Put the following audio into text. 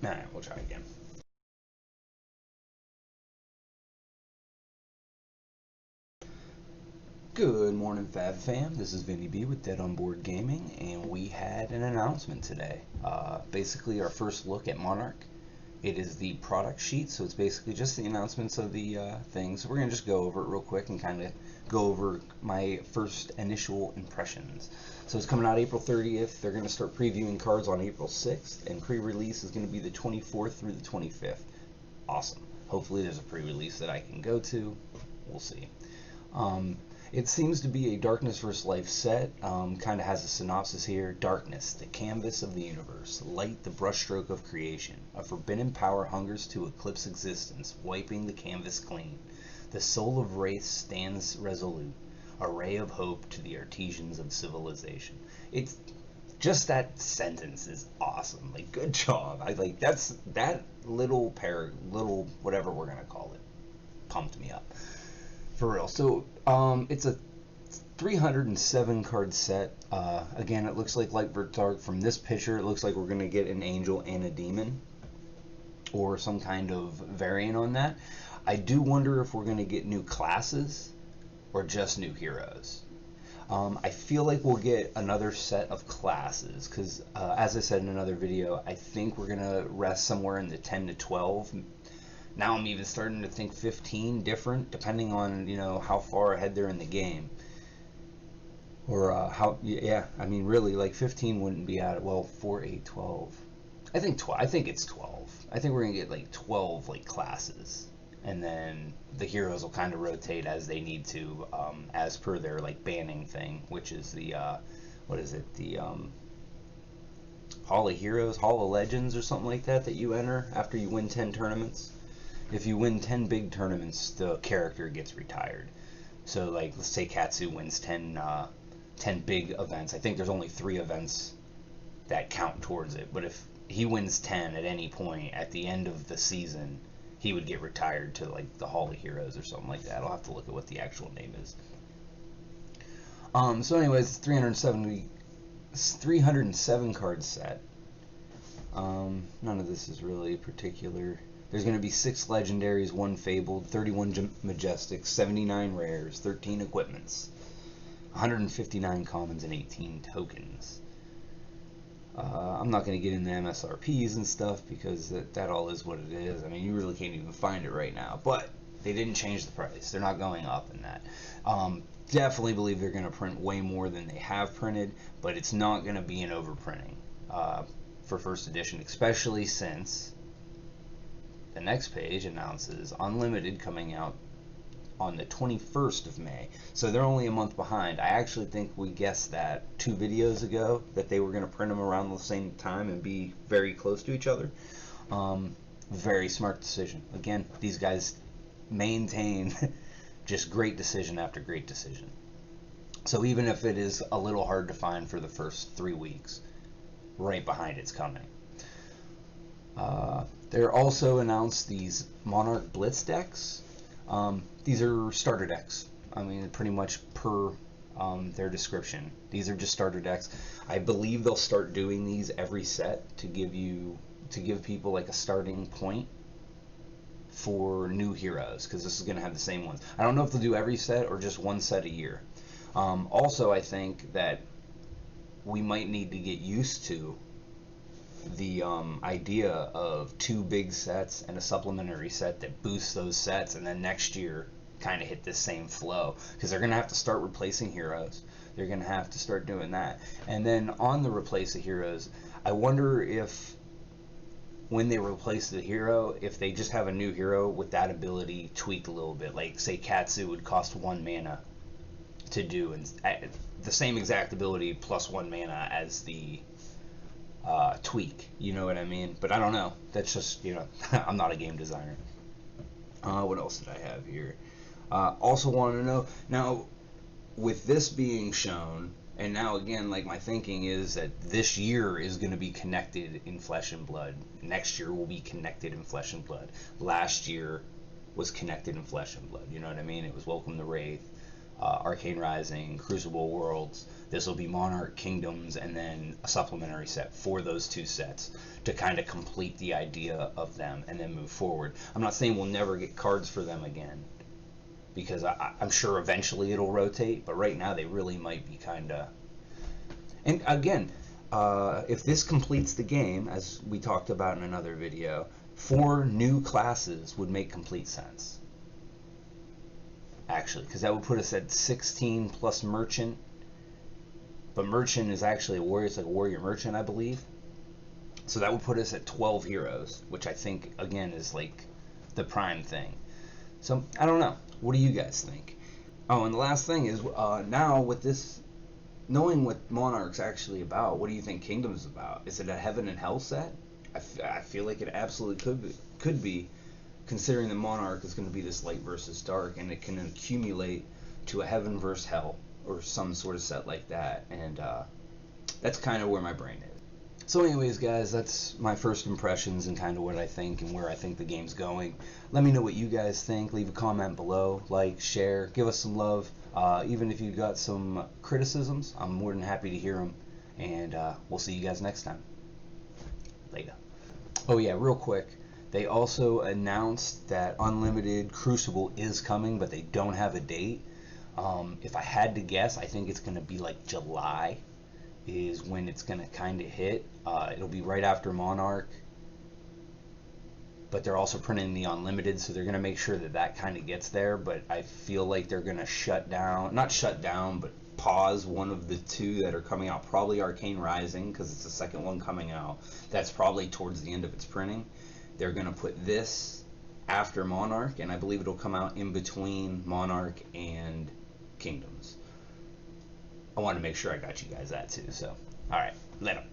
Alright, we'll try again. Good morning, Fab Fam. This is Vinny B with Dead on Board Gaming, and we had an announcement today. Basically, our first look at Monarch. It is the product sheet, so it's basically just the announcements of the things. We're going to just go over it real quick and kind of go over my first initial impressions. So it's coming out April 30th. They're going to start previewing cards on April 6th, and pre-release is going to be the 24th through the 25th. Awesome. Hopefully there's a pre-release that I can go to. We'll see. It seems to be a Darkness vs. Life set. Kind of has a synopsis here. Darkness, the canvas of the universe. Light, the brushstroke of creation. A forbidden power hungers to eclipse existence, wiping the canvas clean. The soul of wraith stands resolute, a ray of hope to the artisans of civilization. It's just that sentence is awesome. Like, good job. I like that little little whatever we're gonna call it, pumped me up. For real. So it's a 307 card set. Again, it looks like Light vs. Dark. From this picture, it looks like we're going to get an angel and a demon, or some kind of variant on that. I do wonder if we're going to get new classes or just new heroes. I feel like we'll get another set of classes because, as I said in another video, I think we're going to rest somewhere in the 10 to 12. Now I'm even starting to think 15 different, depending on, you know, how far ahead they're in the game. Or yeah, I mean, really, like 15 wouldn't be out. Well, 4, 8, 12. I think 12. I think it's 12. I think we're gonna get like 12 like classes, and then the heroes will kind of rotate as they need to, as per their like banning thing, which is the what is it? The Hall of Heroes, Hall of Legends, or something like that you enter after you win 10 tournaments. If you win 10 big tournaments, the character gets retired. So, like, let's say Katsu wins 10 big events. I think there's only 3 events that count towards it. But if he wins 10 at any point at the end of the season, he would get retired to, like, the Hall of Heroes or something like that. I'll have to look at what the actual name is. So anyways, 307 card set. None of this is really particular. There's going to be 6 legendaries, 1 fabled, 31 majestics, 79 rares, 13 equipments, 159 commons, and 18 tokens. I'm not going to get into MSRPs and stuff because that all is what it is. I mean, you really can't even find it right now. But they didn't change the price. They're not going up in that. Definitely believe they're going to print way more than they have printed, but it's not going to be an overprinting for first edition, especially since the next page announces Unlimited coming out on the 21st of May. So they're only a month behind. I actually think we guessed that 2 videos ago that they were going to print them around the same time and be very close to each other. Very smart decision. Again, these guys maintain just great decision after great decision. So even if it is a little hard to find for the first 3 weeks, right behind it's coming. They're also announced these Monarch Blitz decks. These are starter decks. I mean, pretty much per their description. These are just starter decks. I believe they'll start doing these every set to give people like a starting point for new heroes, because this is going to have the same ones. I don't know if they'll do every set or just 1 set a year. Also, I think that we might need to get used to the idea of 2 big sets and a supplementary set that boosts those sets, and then next year kind of hit this same flow, because they're going to have to start replacing heroes. They're going to have to start doing that. And then on the replace the heroes, I wonder if when they replace the hero, if they just have a new hero with that ability tweaked a little bit. Like, say Katsu would cost 1 mana to do, and the same exact ability plus 1 mana as the tweak, you know what I mean? But I don't know. That's just, you know, I'm not a game designer. What else did I have here? Also want to know, now, with this being shown, and now again, like, my thinking is that this year is going to be connected in Flesh and Blood. Next year will be connected in Flesh and Blood. Last year was connected in Flesh and Blood, you know what I mean? It was Welcome to Wraith. Arcane Rising, Crucible Worlds. This will be Monarch Kingdoms, and then a supplementary set for those two sets to kind of complete the idea of them and then move forward. I'm not saying we'll never get cards for them again, because I'm sure eventually it'll rotate, but right now they really might be kind of... And again, if this completes the game, as we talked about in another video, 4 new classes would make complete sense. Actually, because that would put us at 16 plus Merchant. But Merchant is actually a warrior. It's like a warrior merchant, I believe. So that would put us at 12 heroes, which I think, again, is like the prime thing. So, I don't know. What do you guys think? Oh, and the last thing is, now with this, knowing what Monarch's actually about, what do you think Kingdom's about? Is it a Heaven and Hell set? I feel like it absolutely could be, considering the Monarch is going to be this light versus dark, and it can accumulate to a Heaven versus Hell, or some sort of set like that, and that's kind of where my brain is. So anyways, guys, that's my first impressions and kind of what I think and where I think the game's going. Let me know what you guys think. Leave a comment below, like, share, give us some love. Even if you got some criticisms, I'm more than happy to hear them, and we'll see you guys next time. Later. Oh yeah, real quick, they also announced that Unlimited Crucible is coming, but they don't have a date. If I had to guess, I think it's going to be like July is when it's going to kind of hit. It'll be right after Monarch, but they're also printing the Unlimited, so they're going to make sure that that kind of gets there, but I feel like they're going to shut down, not shut down, but pause one of the 2 that are coming out, probably Arcane Rising, because it's the second one coming out. That's probably towards the end of its printing. They're going to put this after Monarch, and I believe it'll come out in between Monarch and Kingdoms. I wanted to make sure I got you guys that too, so alright, later.